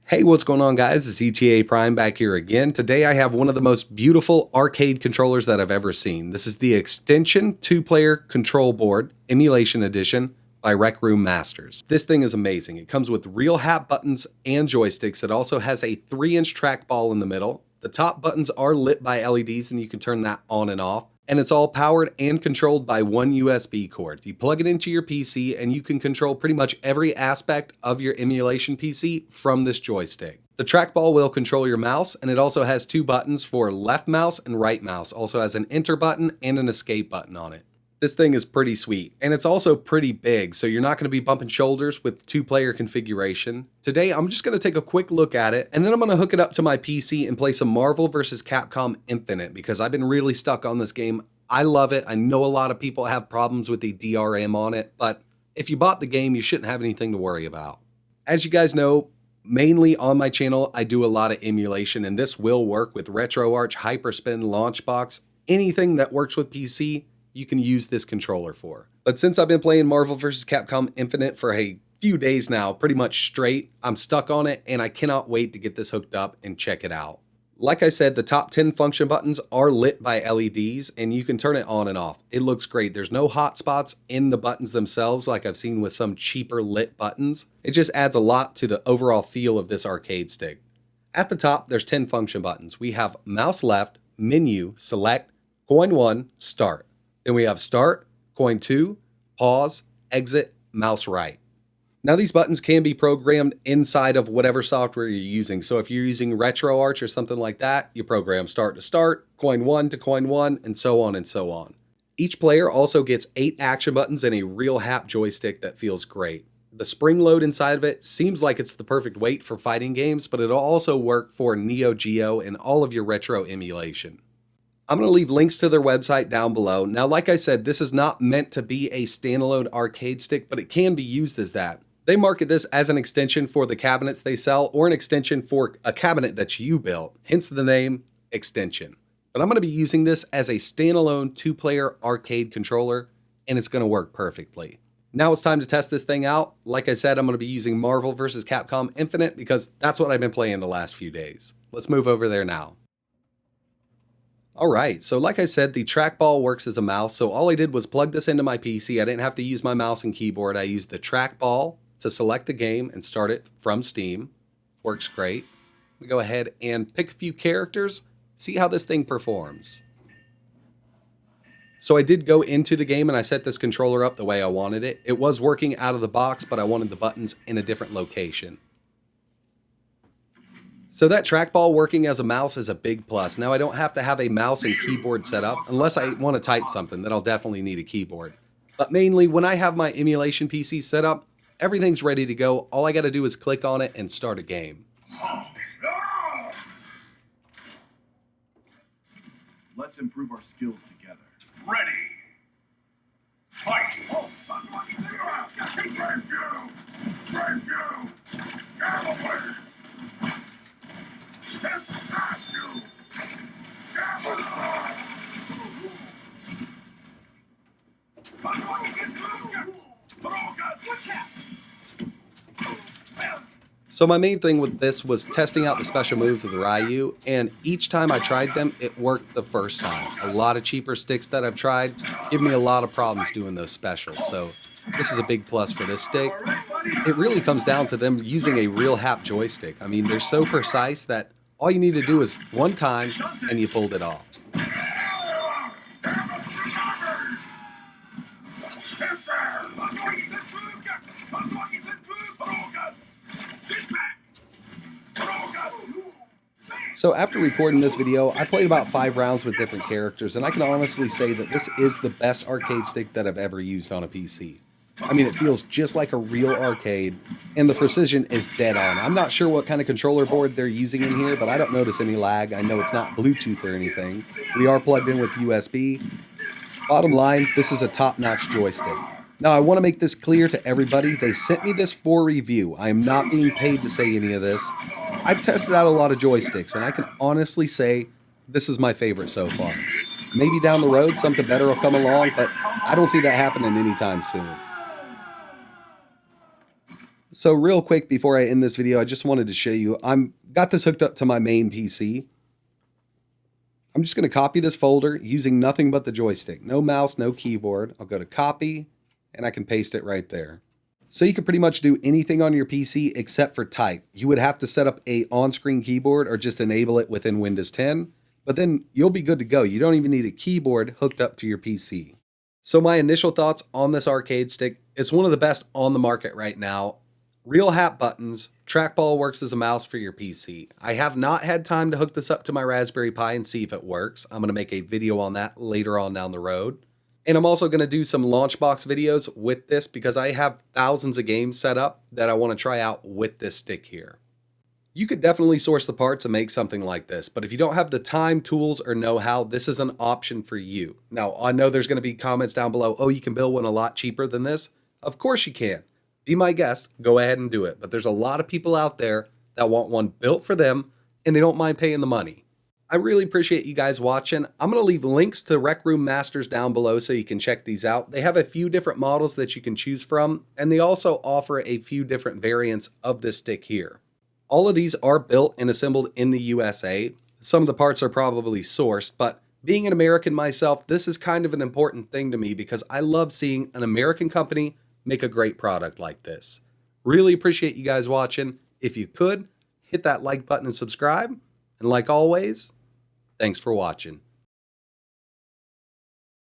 Hey, what's going on, guys? It's ETA Prime back here again. Today I have one of the most beautiful arcade controllers that I've ever seen. This is the Xtension 2-player control board, Emulation Edition by Rec Room Masters. This thing is amazing. It comes with real hat buttons and joysticks. It also has a 3-inch trackball in the middle. The top buttons are lit by LEDs and you can turn that on and off. And it's all powered and controlled by one USB cord. You plug it into your PC and you can control pretty much every aspect of your emulation PC from this joystick. The trackball will control your mouse, and it also has 2 buttons for left mouse and right mouse. Also has an enter button and an escape button on it. This thing is pretty sweet, and it's also pretty big, so you're not going to be bumping shoulders with 2-player configuration. Today, I'm just going to take a quick look at it, and then I'm going to hook it up to my PC and play some Marvel vs. Capcom Infinite, because I've been really stuck on this game. I love it. I know a lot of people have problems with the DRM on it, but if you bought the game, you shouldn't have anything to worry about. As you guys know, mainly on my channel, I do a lot of emulation, and this will work with RetroArch, Hyperspin, Launchbox, anything that works with PC. You can use this controller for. But since I've been playing Marvel vs. Capcom Infinite for a few days now, pretty much straight, I'm stuck on it and I cannot wait to get this hooked up and check it out. Like I said, the top 10 function buttons are lit by LEDs and you can turn it on and off. It looks great. There's no hotspots in the buttons themselves like I've seen with some cheaper lit buttons. It just adds a lot to the overall feel of this arcade stick. At the top, there's 10 function buttons. We have mouse left, menu, select, coin 1, start. Then we have start, coin 2, pause, exit, mouse right. Now these buttons can be programmed inside of whatever software you're using. So if you're using RetroArch or something like that, you program start to start, coin 1 to coin 1, and so on and so on. Each player also gets 8 action buttons and a real hap joystick that feels great. The spring load inside of it seems like it's the perfect weight for fighting games, but it'll also work for Neo Geo and all of your retro emulation. I'm going to leave links to their website down below. Now, like I said, this is not meant to be a standalone arcade stick, but it can be used as that. They market this as an extension for the cabinets they sell or an extension for a cabinet that you built, hence the name Xtension. But I'm going to be using this as a standalone 2-player arcade controller, and it's going to work perfectly. Now it's time to test this thing out. Like I said, I'm going to be using Marvel vs. Capcom Infinite because that's what I've been playing the last few days. Let's move over there now. Alright, so like I said, the trackball works as a mouse, so all I did was plug this into my PC. I didn't have to use my mouse and keyboard. I used the trackball to select the game and start it from Steam. Works great. We go ahead and pick a few characters, see how this thing performs. So I did go into the game and I set this controller up the way I wanted it. It was working out of the box, but I wanted the buttons in a different location. So that trackball working as a mouse is a big plus. Now I don't have to have a mouse and keyboard set up unless I want to type something, then I'll definitely need a keyboard. But mainly when I have my emulation PC set up, everything's ready to go. All I got to do is click on it and start a game. Let's improve our skills together. Ready. Fight. Thank you. Get away. So my main thing with this was testing out the special moves of the Ryu, and each time I tried them, it worked the first time. A lot of cheaper sticks that I've tried give me a lot of problems doing those specials, so this is a big plus for this stick. It really comes down to them using a real hap joystick. I mean, they're so precise that all you need to do is one time and you pulled it off. So after recording this video, I played about 5 rounds with different characters, and I can honestly say that this is the best arcade stick that I've ever used on a PC. I mean, it feels just like a real arcade, and the precision is dead on. I'm not sure what kind of controller board they're using in here, but I don't notice any lag. I know it's not Bluetooth or anything. We are plugged in with USB. Bottom line, this is a top-notch joystick. Now, I want to make this clear to everybody. They sent me this for review. I am not being paid to say any of this. I've tested out a lot of joysticks, and I can honestly say this is my favorite so far. Maybe down the road something better will come along, but I don't see that happening anytime soon. So real quick before I end this video, I just wanted to show you, I'm got this hooked up to my main PC. I'm just going to copy this folder using nothing but the joystick. No mouse, no keyboard. I'll go to copy and I can paste it right there. So you can pretty much do anything on your PC except for type. You would have to set up a on-screen keyboard or just enable it within Windows 10, but then you'll be good to go. You don't even need a keyboard hooked up to your PC. So my initial thoughts on this arcade stick, it's one of the best on the market right now. Real hat buttons, trackball works as a mouse for your PC. I have not had time to hook this up to my Raspberry Pi and see if it works. I'm going to make a video on that later on down the road. And I'm also going to do some launch box videos with this because I have thousands of games set up that I want to try out with this stick here. You could definitely source the parts and make something like this, but if you don't have the time, tools, or know-how, this is an option for you. Now, I know there's going to be comments down below, oh, you can build one a lot cheaper than this. Of course you can. Be my guest, go ahead and do it. But there's a lot of people out there that want one built for them, and they don't mind paying the money. I really appreciate you guys watching. I'm going to leave links to Rec Room Masters down below so you can check these out. They have a few different models that you can choose from, and they also offer a few different variants of this stick here. All of these are built and assembled in the USA. Some of the parts are probably sourced, but being an American myself, this is kind of an important thing to me because I love seeing an American company make a great product like this. Really appreciate you guys watching. If you could, hit that like button and subscribe. And like always, thanks for watching.